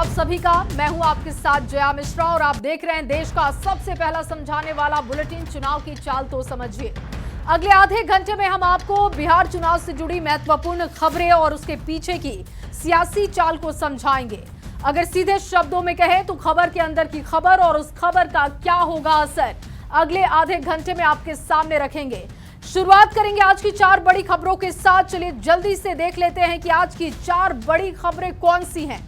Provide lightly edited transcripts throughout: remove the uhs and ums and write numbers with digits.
आप सभी का। मैं हूं आपके साथ जया मिश्रा और आप देख रहे हैं देश का सबसे पहला समझाने वाला बुलेटिन चुनाव की चाल तो समझिए। अगले आधे घंटे में हम आपको बिहार चुनाव से जुड़ी महत्वपूर्ण खबरें और उसके पीछे की सियासी चाल को समझाएंगे। अगर सीधे शब्दों में कहें तो खबर के अंदर की खबर और उस खबर का क्या होगा असर, अगले आधे घंटे में आपके सामने रखेंगे। शुरुआत करेंगे आज की 4 बड़ी खबरों के साथ। चलिए जल्दी से देख लेते हैं कि आज की 4 बड़ी खबरें कौन सी हैं।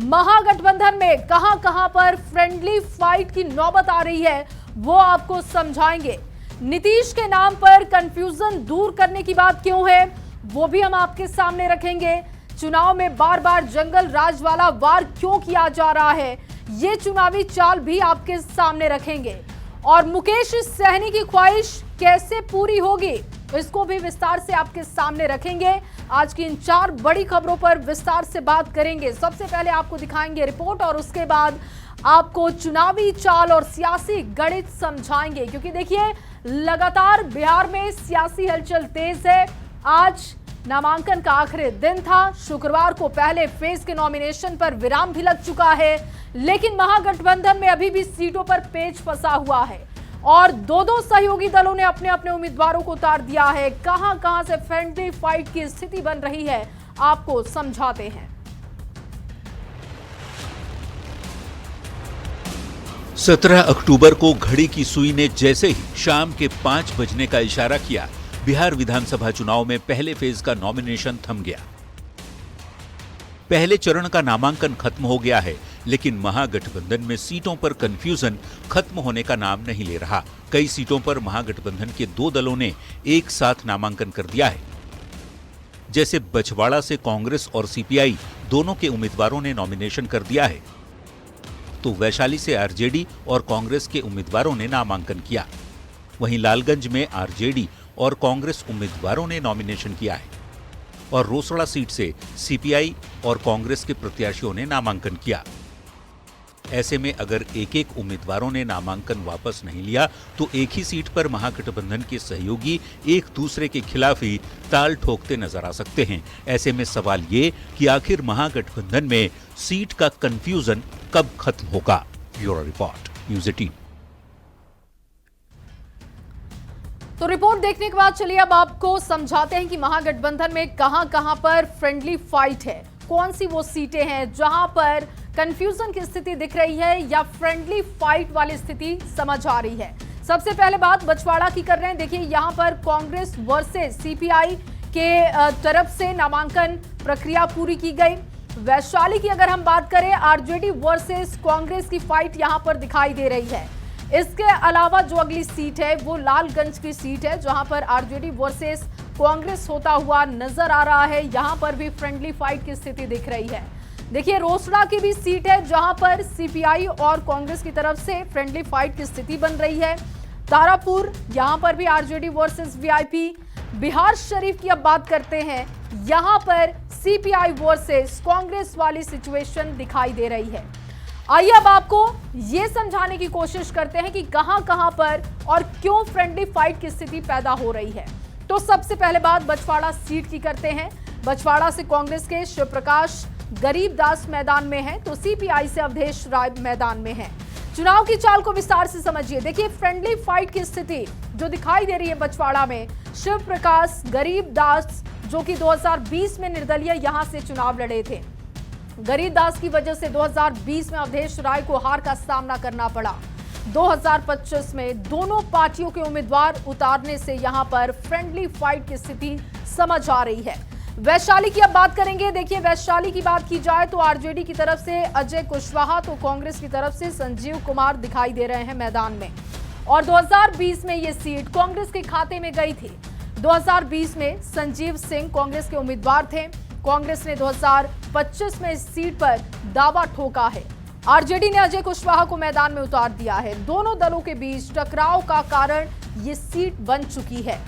महागठबंधन में कहां पर फ्रेंडली फाइट की नौबत आ रही है वो आपको समझाएंगे। नीतीश के नाम पर कंफ्यूजन दूर करने की बात क्यों है वो भी हम आपके सामने रखेंगे। चुनाव में बार बार जंगल राज वाला वार क्यों किया जा रहा है, ये चुनावी चाल भी आपके सामने रखेंगे। और मुकेश सहनी की ख्वाहिश कैसे पूरी होगी, इसको भी विस्तार से आपके सामने रखेंगे। आज की इन 4 बड़ी खबरों पर विस्तार से बात करेंगे। सबसे पहले आपको दिखाएंगे रिपोर्ट और उसके बाद आपको चुनावी चाल और सियासी गणित समझाएंगे, क्योंकि देखिए लगातार बिहार में सियासी हलचल तेज है। आज नामांकन का आखिरी दिन था। शुक्रवार को पहले फेज के नॉमिनेशन पर विराम भी लग चुका है, लेकिन महागठबंधन में अभी भी सीटों पर पेच फंसा हुआ है और दो सहयोगी दलों ने अपने अपने उम्मीदवारों को उतार दिया है। कहां से फ्रेंडली फाइट की स्थिति बन रही है आपको समझाते हैं। 17 अक्टूबर को घड़ी की सुई ने जैसे ही शाम के 5 बजने का इशारा किया, बिहार विधानसभा चुनाव में पहले फेज का नॉमिनेशन थम गया। पहले चरण का नामांकन खत्म हो गया है, लेकिन महागठबंधन में सीटों पर कंफ्यूजन खत्म होने का नाम नहीं ले रहा। कई सीटों पर महागठबंधन के 2 दलों ने एक साथ नामांकन कर दिया है। जैसे बछवाड़ा से कांग्रेस और सीपीआई दोनों के उम्मीदवारों ने नॉमिनेशन कर दिया है, तो वैशाली से आरजेडी और कांग्रेस के उम्मीदवारों ने नामांकन किया। वहीं लालगंज में आरजेडी और कांग्रेस उम्मीदवारों ने नॉमिनेशन किया है और रोसड़ा सीट से सीपीआई और कांग्रेस के प्रत्याशियों ने नामांकन किया। ऐसे में अगर एक उम्मीदवारों ने नामांकन वापस नहीं लिया तो एक ही सीट पर महागठबंधन के सहयोगी एक दूसरे के खिलाफ ही ताल ठोकते नजर आ सकते हैं। ऐसे में सवाल ये कि आखिर महागठबंधन में सीट का कंफ्यूजन कब खत्म होगा। Bureau report, news 18। तो रिपोर्ट देखने के बाद चलिए अब आपको समझाते हैं कि महागठबंधन में कहां पर फ्रेंडली फाइट है, कौन सी वो सीटें हैं जहां पर कंफ्यूजन की स्थिति दिख रही है या फ्रेंडली फाइट वाली स्थिति समझ आ रही है। सबसे पहले बात बछवाड़ा की कर रहे हैं। देखिए यहां पर कांग्रेस वर्सेस सीपीआई के तरफ से नामांकन प्रक्रिया पूरी की गई। वैशाली की अगर हम बात करें, आरजेडी वर्सेस कांग्रेस की फाइट यहां पर दिखाई दे रही है। इसके अलावा जो अगली सीट है वो लालगंज की सीट है, जहां पर आरजेडी वर्सेस कांग्रेस होता हुआ नजर आ रहा है। यहां पर भी फ्रेंडली फाइट की स्थिति दिख रही है। देखिए रोसड़ा की भी सीट है जहां पर सीपीआई और कांग्रेस की तरफ से फ्रेंडली फाइट की स्थिति बन रही है। तारापुर, यहां पर भी RJD versus VIP. Bihar Sharif की अब बात करते हैं, यहां पर सीपीआई वर्सेस कांग्रेस वाली सिचुएशन दिखाई दे रही है। आइए अब आपको ये समझाने की कोशिश करते हैं कि कहां पर और क्यों फ्रेंडली फाइट की स्थिति पैदा हो रही है। तो सबसे पहले बात बछवाड़ा सीट की करते हैं। बछवाड़ा से कांग्रेस के शिव प्रकाश गरीबदास मैदान में है, तो सीपीआई से अवधेश राय मैदान में है। चुनाव की चाल को विस्तार से समझिए। देखिए फ्रेंडली फाइट की स्थिति जो दिखाई दे रही है बछवाड़ा में, शिव प्रकाश गरीबदास जो कि 2020 में निर्दलीय यहां से चुनाव लड़े थे। गरीबदास की वजह से 2020 में अवधेश राय को हार का सामना करना पड़ा। 2025 में दोनों पार्टियों के उम्मीदवार उतारने से यहां पर फ्रेंडली फाइट की स्थिति समझ आ रही है। वैशाली की अब बात करेंगे। देखिए वैशाली की बात की जाए तो आरजेडी की तरफ से अजय कुशवाहा, तो कांग्रेस की तरफ से संजीव कुमार दिखाई दे रहे हैं मैदान में। और 2020 में ये सीट कांग्रेस के खाते में गई थी। 2020 में संजीव सिंह कांग्रेस के उम्मीदवार थे। कांग्रेस ने 2025 में इस सीट पर दावा ठोका है। आरजेडी ने अजय कुशवाहा को मैदान में उतार दिया है। दोनों दलों के बीच टकराव का कारण ये सीट बन चुकी है।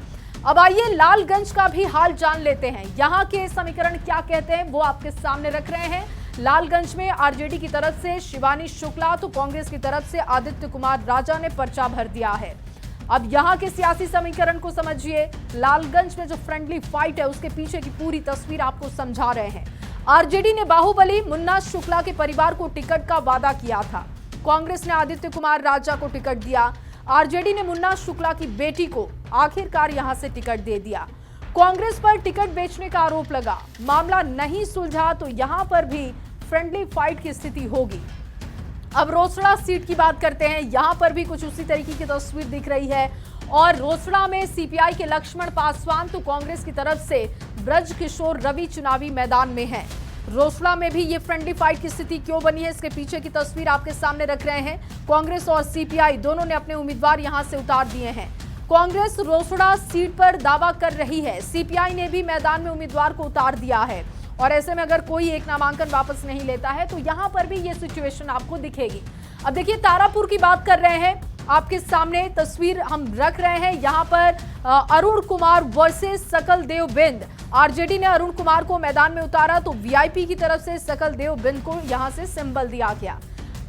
अब आइए लालगंज का भी हाल जान लेते हैं। यहाँ के समीकरण क्या कहते हैं वो आपके सामने रख रहे हैं। लालगंज में आरजेडी की तरफ से शिवानी शुक्ला, तो कांग्रेस की तरफ से आदित्य कुमार राजा ने पर्चा भर दिया है। अब यहाँ के सियासी समीकरण को समझिए। लालगंज में जो फ्रेंडली फाइट है उसके पीछे की पूरी तस्वीर आपको समझा रहे हैं। आरजेडी ने बाहुबली मुन्ना शुक्ला के परिवार को टिकट का वादा किया था। कांग्रेस ने आदित्य कुमार राजा को टिकट दिया। आरजेडी ने मुन्ना शुक्ला की बेटी को आखिरकार यहां से टिकट दे दिया। कांग्रेस पर टिकट बेचने का आरोप लगा। मामला नहीं सुलझा तो यहां पर भी फ्रेंडली फाइट की स्थिति होगी। अब रोसड़ा सीट की बात करते हैं। यहां पर भी कुछ उसी तरीके की तस्वीर दिख रही है और रोसड़ा में सीपीआई के लक्ष्मण पासवान तो कांग्रेस की तरफ से ब्रज किशोर रवि चुनावी मैदान में हैं। रोसड़ा में भी ये फ्रेंडली फाइट की स्थिति क्यों बनी है, इसके पीछे की तस्वीर आपके सामने रख रहे हैं। कांग्रेस और सीपीआई दोनों ने अपने उम्मीदवार यहां से उतार दिए हैं। कांग्रेस रोसड़ा सीट पर दावा कर रही है, सीपीआई ने भी मैदान में उम्मीदवार को उतार दिया है और ऐसे में अगर कोई एक नामांकन वापस नहीं लेता है तो यहां पर भी ये सिचुएशन आपको दिखेगी। अब देखिए, तारापुर की बात कर रहे हैं, आपके सामने तस्वीर हम रख रहे हैं। यहां पर अरुण कुमार वर्सेस सकल देव बिंद। आरजेडी ने अरुण कुमार को मैदान में उतारा तो वीआईपी की तरफ से सकल देव बिंद को यहां से सिंबल दिया गया।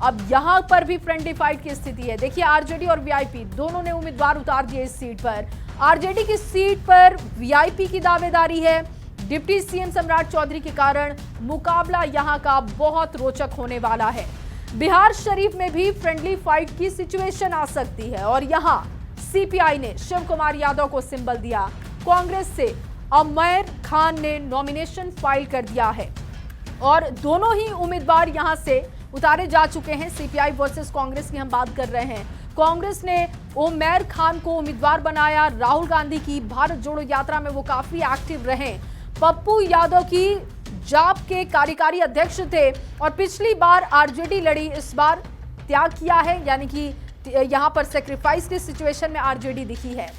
अब यहां पर भी फ्रेंडली फाइट की स्थिति है। देखिए, आरजेडी और वीआईपी दोनों ने उम्मीदवार उतार दिए इस सीट पर। आरजेडी की सीट पर वीआईपी की दावेदारी है। डिप्टी सीएम सम्राट चौधरी के कारण मुकाबला यहां का बहुत रोचक होने वाला है। बिहार शरीफ में भी फ्रेंडली फाइट की सिचुएशन आ सकती है और यहां सीपीआई ने शिव कुमार यादव को सिंबल दिया। कांग्रेस से अमैर खान ने नॉमिनेशन फाइल कर दिया है और दोनों ही उम्मीदवार यहां से उतारे जा चुके हैं। सीपीआई वर्सेस कांग्रेस की हम बात कर रहे हैं। कांग्रेस ने उमैर खान को उम्मीदवार बनाया। राहुल गांधी की भारत जोड़ो यात्रा में वो काफी एक्टिव रहे। पप्पू यादव की जाप के कार्यकारी अध्यक्ष थे और पिछली बार आरजेडी लड़ी, इस बार त्याग किया है, यानी कि यहां पर सेक्रीफाइस की सिचुएशन में आरजेडी दिखी है।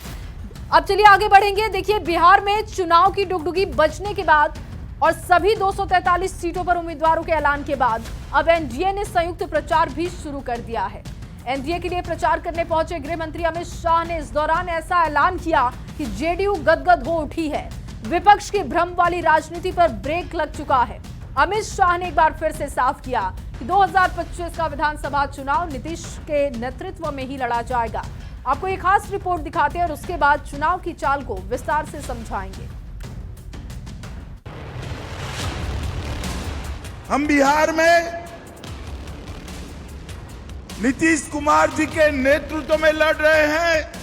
अब चलिए आगे बढ़ेंगे। देखिए, बिहार में चुनाव की डुगडुगी बजने के बाद और सभी 243 सीटों पर उम्मीदवारों के ऐलान के बाद अब एनडीए ने संयुक्त प्रचार भी शुरू कर दिया है। एनडीए के लिए प्रचार करने पहुंचे गृह मंत्री अमित शाह ने इस दौरान ऐसा ऐलान किया कि जेडीयू गदगद हो उठी है। विपक्ष की भ्रम वाली राजनीति पर ब्रेक लग चुका है। अमित शाह ने एक बार फिर से साफ किया कि 2025 का विधानसभा चुनाव नीतीश के नेतृत्व में ही लड़ा जाएगा। आपको एक खास रिपोर्ट दिखाते हैं और उसके बाद चुनाव की चाल को विस्तार से समझाएंगे। हम बिहार में नीतीश कुमार जी के नेतृत्व में लड़ रहे हैं।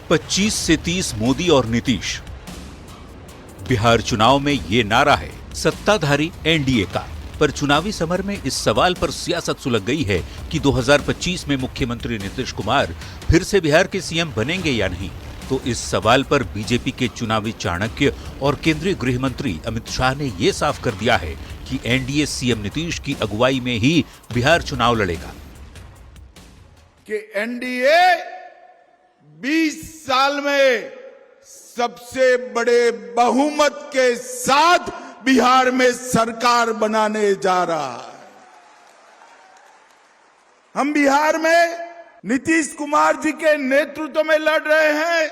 25 से 30 मोदी और नीतीश। बिहार चुनाव में ये नारा है सत्ताधारी एनडीए का। पर चुनावी समर में इस सवाल पर सियासत सुलग गई है कि 2025 में मुख्यमंत्री नीतीश कुमार फिर से बिहार के सीएम बनेंगे या नहीं। तो इस सवाल पर बीजेपी के चुनावी चाणक्य और केंद्रीय गृह मंत्री अमित शाह ने ये साफ कर दिया है कि एनडीए सीएम नीतीश की अगुवाई में ही बिहार चुनाव लड़ेगा। कि एनडीए 20 साल में सबसे बड़े बहुमत के साथ बिहार में सरकार बनाने जा रहा है। हम बिहार में नीतीश कुमार जी के नेतृत्व में लड़ रहे हैं।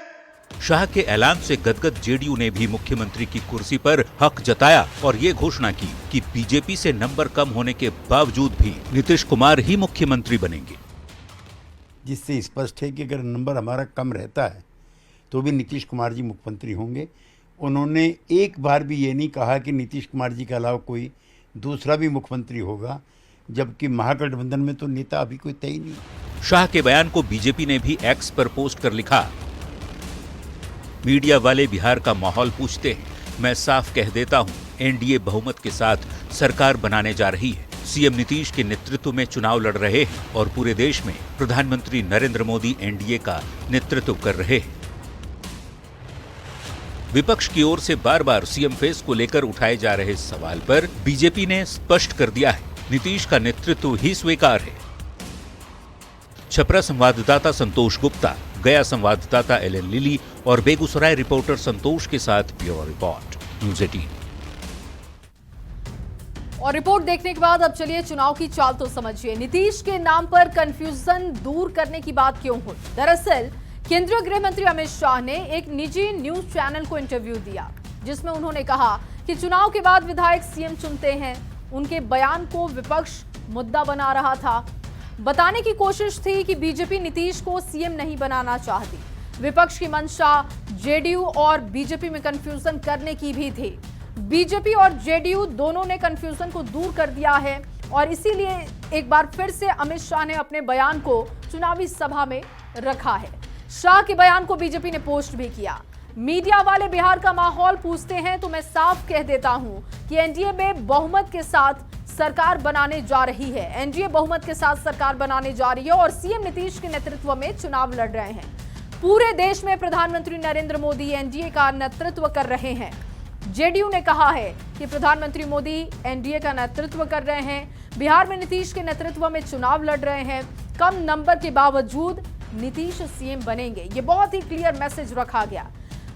शाह के ऐलान से गदगद जेडीयू ने भी मुख्यमंत्री की कुर्सी पर हक जताया और ये घोषणा की कि बीजेपी से नंबर कम होने के बावजूद भी नीतीश कुमार ही मुख्यमंत्री बनेंगे। जिससे स्पष्ट है कि अगर नंबर हमारा कम रहता है तो भी नीतीश कुमार जी मुख्यमंत्री होंगे। उन्होंने एक बार भी ये नहीं कहा कि नीतीश कुमार जी के अलावा कोई दूसरा भी मुख्यमंत्री होगा, जबकि महागठबंधन में तो नेता अभी कोई तय नहीं। शाह के बयान को बीजेपी ने भी एक्स पर पोस्ट कर लिखा, मीडिया वाले बिहार का माहौल पूछते हैं, मैं साफ कह देता हूं, एनडीए बहुमत के साथ सरकार बनाने जा रही है। सीएम नीतीश के नेतृत्व में चुनाव लड़ रहे हैं और पूरे देश में प्रधानमंत्री नरेंद्र मोदी एनडीए का नेतृत्व कर रहे हैं। विपक्ष की ओर से बार बार सीएम फेस को लेकर उठाए जा रहे सवाल पर बीजेपी ने स्पष्ट कर दिया है, नीतीश का नेतृत्व ही स्वीकार है। छपरा संवाददाता संतोष गुप्ता, गया संवाददाता एलएन लिली और बेगूसराय रिपोर्टर संतोष के साथ ब्यूरो रिपोर्ट, न्यूज़ 18। और रिपोर्ट देखने के बाद अब चलिए चुनाव की चाल तो समझिए। नीतीश के नाम पर कंफ्यूजन दूर करने की बात क्यों हुई? दरअसल केंद्रीय गृह मंत्री अमित शाह ने एक निजी न्यूज चैनल को इंटरव्यू दिया, जिसमें उन्होंने कहा कि चुनाव के बाद विधायक सीएम चुनते हैं। उनके बयान को विपक्ष मुद्दा बना रहा था। बताने की कोशिश थी कि बीजेपी नीतीश को सीएम नहीं बनाना चाहती। विपक्ष की मंशा जेडीयू और बीजेपी में कंफ्यूजन करने की भी थी। बीजेपी और जेडीयू दोनों ने कंफ्यूजन को दूर कर दिया है और इसीलिए एक बार फिर से अमित शाह ने अपने बयान को चुनावी सभा में रखा है। शाह के बयान को बीजेपी ने पोस्ट भी किया। मीडिया वाले बिहार का माहौल पूछते हैं तो मैं साफ कह देता हूं कि एनडीए में बहुमत के साथ सरकार बनाने जा रही है। एनडीए बहुमत के साथ सरकार बनाने जा रही है और सीएम नीतीश के नेतृत्व में चुनाव लड़ रहे हैं। पूरे देश में प्रधानमंत्री नरेंद्र मोदी एनडीए का नेतृत्व कर रहे हैं। जेडीयू ने कहा है कि प्रधानमंत्री मोदी एनडीए का नेतृत्व कर रहे हैं। बिहार में नीतीश के नेतृत्व में चुनाव लड़ रहे हैं। कम नंबर के बावजूद नीतीश सीएम बनेंगे, ये बहुत ही क्लियर मैसेज रखा गया।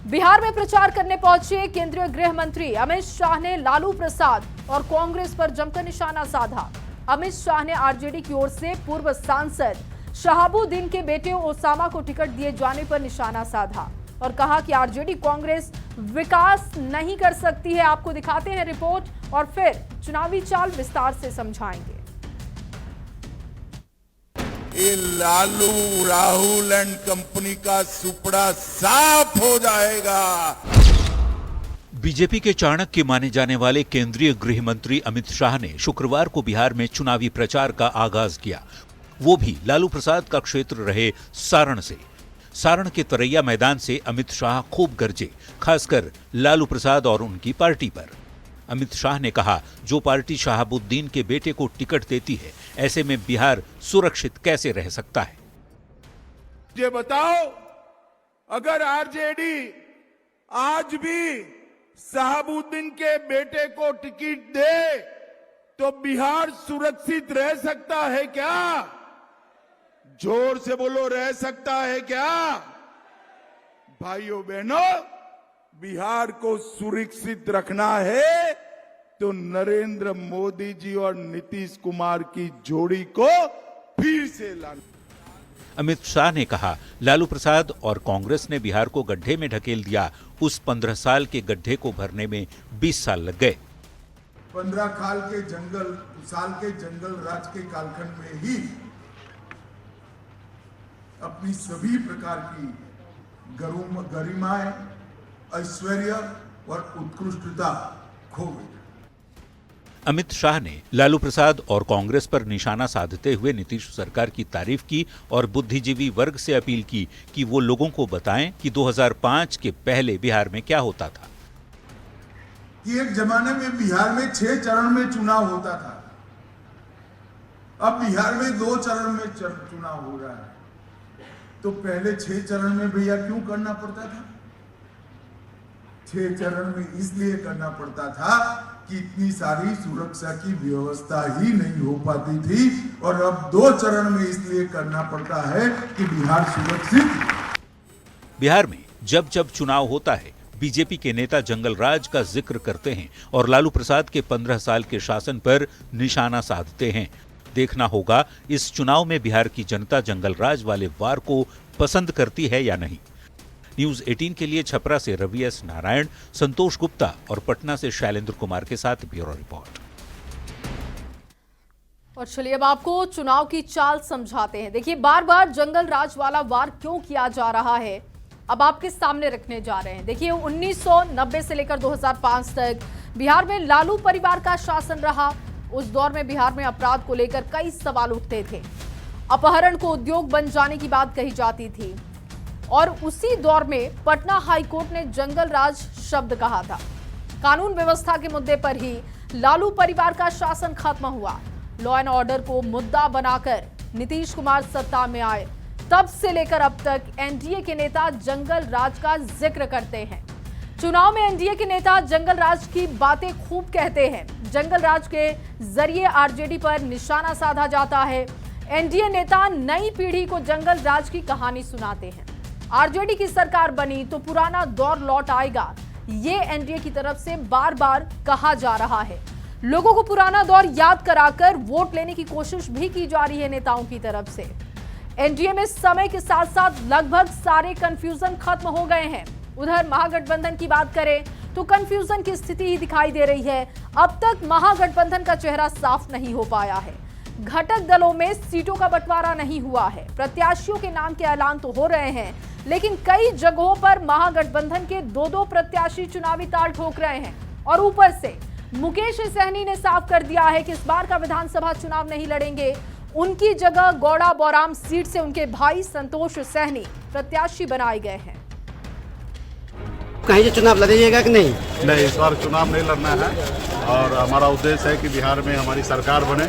बिहार में प्रचार करने पहुंचे केंद्रीय गृह मंत्री अमित शाह ने लालू प्रसाद और कांग्रेस पर जमकर निशाना साधा। अमित शाह ने आरजेडी की ओर से पूर्व सांसद शहाबुद्दीन के बेटे ओसामा को टिकट दिए जाने पर निशाना साधा और कहा कि आरजेडी कांग्रेस विकास नहीं कर सकती है। आपको दिखाते हैं रिपोर्ट और फिर चुनावी चाल विस्तार से समझाएंगे। ये लालू राहुल एंड कंपनी का सुपड़ा साफ हो जाएगा। बीजेपी के चाणक्य माने जाने वाले केंद्रीय गृह मंत्री अमित शाह ने शुक्रवार को बिहार में चुनावी प्रचार का आगाज किया, वो भी लालू प्रसाद का क्षेत्र रहे सारण से। सारण के तरैया मैदान से अमित शाह खूब गरजे, खासकर लालू प्रसाद और उनकी पार्टी पर। अमित शाह ने कहा, जो पार्टी शहाबुद्दीन के बेटे को टिकट देती है, ऐसे में बिहार सुरक्षित कैसे रह सकता है? ये बताओ, अगर आरजेडी आज भी शहाबुद्दीन के बेटे को टिकट दे तो बिहार सुरक्षित रह सकता है क्या? जोर से बोलो, रह सकता है क्या? भाइयों बहनों, बिहार को सुरक्षित रखना है तो नरेंद्र मोदी जी और नीतीश कुमार की जोड़ी को फिर से लाना। अमित शाह ने कहा, लालू प्रसाद और कांग्रेस ने बिहार को गड्ढे में ढकेल दिया। उस 15 साल के गड्ढे को भरने में 20 साल लग गए। 15 साल के जंगल राज के कालखंड में ही अपनी सभी प्रकार की गरिमाएं, ऐश्वर्य और उत्कृष्टता खो गई। अमित शाह ने लालू प्रसाद और कांग्रेस पर निशाना साधते हुए नीतीश सरकार की तारीफ की और बुद्धिजीवी वर्ग से अपील की कि वो लोगों को बताएं कि 2005 के पहले बिहार में क्या होता था। कि एक जमाने में बिहार में 6 चरण में चुनाव होता था, अब बिहार में 2 चरण में चुनाव हो रहा है। तो पहले 6 चरण में भैया क्यों करना पड़ता था? 6 चरण में इसलिए करना पड़ता था कि इतनी सारी सुरक्षा की व्यवस्था ही नहीं हो पाती थी, और अब 2 चरण में इसलिए करना पड़ता है कि बिहार सुरक्षित। बिहार में जब जब चुनाव होता है, बीजेपी के नेता जंगल राज का जिक्र करते हैं और लालू प्रसाद के 15 साल के शासन पर निशाना साधते हैं। देखना होगा इस चुनाव में बिहार की जनता जंगल राज वाले वार को पसंद करती है या नहीं। न्यूज 18 के लिए छपरा से रवि एस नारायण, संतोष गुप्ता और पटना से शैलेंद्र कुमार के साथ ब्यूरो रिपोर्ट। और चलिए अब आपको चुनाव की चाल समझाते हैं। देखिए, बार बार जंगल राज वाला वार क्यों किया जा रहा है, अब आपके सामने रखने जा रहे हैं। देखिए, 1990 से लेकर 2005 तक बिहार में लालू परिवार का शासन रहा। उस दौर में बिहार में अपराध को लेकर कई सवाल उठते थे। अपहरण को उद्योग बन जाने की बात कही जाती थी और उसी दौर में पटना हाई कोर्ट ने जंगल राज शब्द कहा था। कानून व्यवस्था के मुद्दे पर ही लालू परिवार का शासन खत्म हुआ। लॉ एंड ऑर्डर को मुद्दा बनाकर नीतीश कुमार सत्ता में आए। तब से लेकर अब तक एनडीए के नेता जंगल राज का जिक्र करते हैं। चुनाव में एनडीए के नेता जंगल राज की बातें खूब कहते हैं। जंगल राज के जरिए आरजेडी पर निशाना साधा जाता है। एनडीए नेता नई पीढ़ी को जंगल राज की कहानी सुनाते हैं। आरजेडी की सरकार बनी तो पुराना दौर लौट आएगा, ये एनडीए की तरफ से बार बार कहा जा रहा है। लोगों को पुराना दौर याद कराकर वोट लेने की कोशिश भी की जा रही है नेताओं की तरफ से। एनडीए में समय के साथ साथ लगभग सारे कंफ्यूजन खत्म हो गए हैं। उधर महागठबंधन की बात करें तो कंफ्यूजन की स्थिति ही दिखाई दे रही है। अब तक महागठबंधन का चेहरा साफ नहीं हो पाया है। घटक दलों में सीटों का बंटवारा नहीं हुआ है। प्रत्याशियों के नाम के ऐलान तो हो रहे हैं, लेकिन कई जगहों पर महागठबंधन के 2-2 प्रत्याशी चुनावी ताल ठोक रहे हैं। और ऊपर से मुकेश सहनी ने साफ कर दिया है कि इस बार का विधानसभा चुनाव नहीं लड़ेंगे। उनकी जगह गौड़ा बौराम सीट से उनके भाई संतोष सहनी प्रत्याशी बनाए गए हैं। कहीं से चुनाव लड़िएगा कि नहीं? नहीं, इस बार चुनाव नहीं लड़ना है और हमारा उद्देश्य है कि बिहार में हमारी सरकार बने।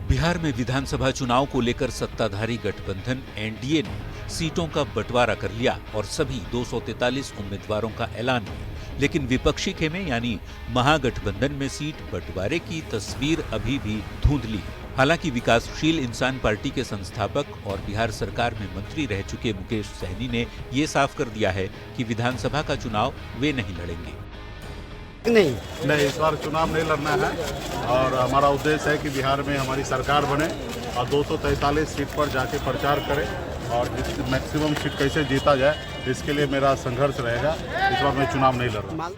बिहार में विधानसभा चुनाव को लेकर सत्ताधारी गठबंधन एनडीए ने सीटों का बंटवारा कर लिया और सभी 243 उम्मीदवारों का ऐलान किया। लेकिन विपक्षी खेमे यानी महागठबंधन में सीट बंटवारे की तस्वीर अभी भी धुंधली है। हालांकि विकासशील इंसान पार्टी के संस्थापक और बिहार सरकार में मंत्री रह चुके मुकेश सहनी ने ये साफ कर दिया है कि विधानसभा का चुनाव वे नहीं लड़ेंगे। नहीं, इस बार चुनाव नहीं लड़ना है और हमारा उद्देश्य है कि बिहार में हमारी सरकार बने और 243 सीट पर जाके प्रचार करें और मैक्सिमम सीट कैसे जीता जाए इसके लिए मेरा संघर्ष रहेगा। इस बार मैं चुनाव नहीं लड़ रहा।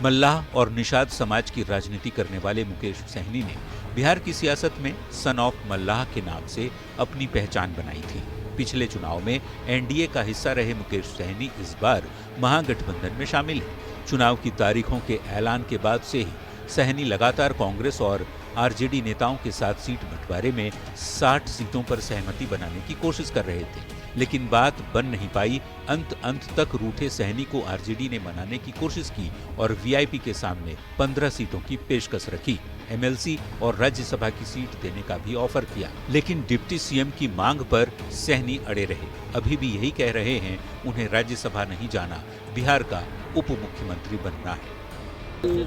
मल्लाह और निषाद समाज की राजनीति करने वाले मुकेश सहनी ने बिहार की सियासत में सन ऑफ मल्लाह के नाम से अपनी पहचान बनाई थी। पिछले चुनाव में एनडीए का हिस्सा रहे मुकेश सहनी इस बार महागठबंधन में शामिल है। चुनाव की तारीखों के ऐलान के बाद से ही सहनी लगातार कांग्रेस और आरजेडी नेताओं के साथ सीट बंटवारे में 60 सीटों पर सहमति बनाने की कोशिश कर रहे थे, लेकिन बात बन नहीं पाई। अंत तक रूठे सहनी को आरजेडी ने मनाने की कोशिश की और वीआईपी के सामने 15 सीटों की पेशकश रखी। एमएलसी और राज्यसभा की सीट देने का भी ऑफर किया, लेकिन डिप्टी सीएम की मांग पर सहनी अड़े रहे। अभी भी यही कह रहे हैं उन्हें राज्यसभा नहीं जाना, बिहार का उप मुख्यमंत्री बनना है।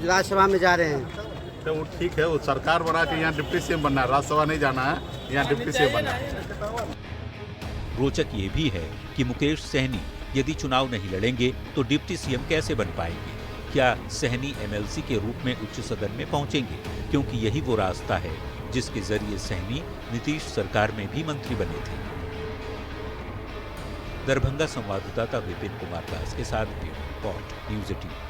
राज्यसभा में जा रहे हैं तो वो ठीक है, वो सरकार बना के यहाँ डिप्टी सीएम बनना है, राज्यसभा नहीं जाना है, यहाँ डिप्टी सीएम बनना है। रोचक ये भी है कि मुकेश सहनी यदि चुनाव नहीं लड़ेंगे तो डिप्टी सीएम कैसे बन पाएंगे? क्या सहनी एमएलसी के रूप में उच्च सदन में पहुंचेंगे? क्योंकि यही वो रास्ता है जिसके जरिए सहनी नीतीश सरकार में भी मंत्री बने थे। दरभंगा संवाददाता विपिन कुमार दास के साथ रिपोर्ट न्यूज़ 18।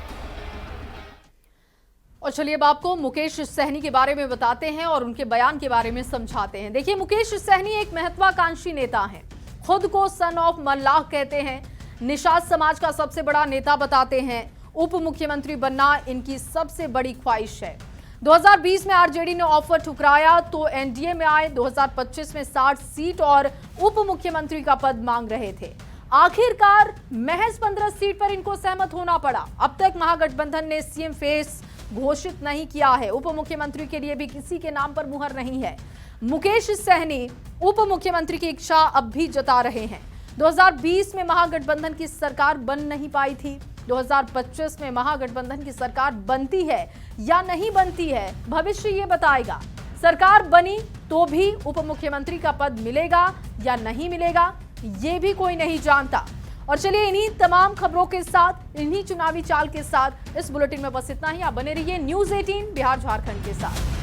और चलिए अब आपको मुकेश सहनी के बारे में बताते हैं और उनके बयान के बारे में समझाते हैं। देखिए, मुकेश सहनी एक महत्वाकांक्षी नेता हैं, खुद को सन ऑफ मल्लाह कहते हैं, निषाद समाज का सबसे बड़ा नेता बताते हैं। उप मुख्यमंत्री बनना इनकी सबसे बड़ी ख्वाहिश है। 2020 में आरजेडी ने ऑफर ठुकराया तो एनडीए में आए। 2025 में 60 सीट और उप मुख्यमंत्री का पद मांग रहे थे। आखिरकार महज 15 सीट पर इनको सहमत होना पड़ा। अब तक महागठबंधन ने सीएम फेस घोषित नहीं किया है। उप मुख्यमंत्री के लिए भी किसी के नाम पर मुहर नहीं है। मुकेश सहनी उप मुख्यमंत्री की इच्छा अब भी जता रहे हैं। 2020 में महागठबंधन की सरकार बन नहीं पाई थी। 2025 में महागठबंधन की सरकार बनती है या नहीं बनती है, भविष्य ये बताएगा। सरकार बनी तो भी उप मुख्यमंत्री का पद मिलेगा या नहीं मिलेगा, ये भी कोई नहीं जानता। और चलिए, इन्हीं तमाम खबरों के साथ, इन्हीं चुनावी चाल के साथ इस बुलेटिन में बस इतना ही। आप बने रहिए न्यूज़ 18 बिहार झारखंड के साथ।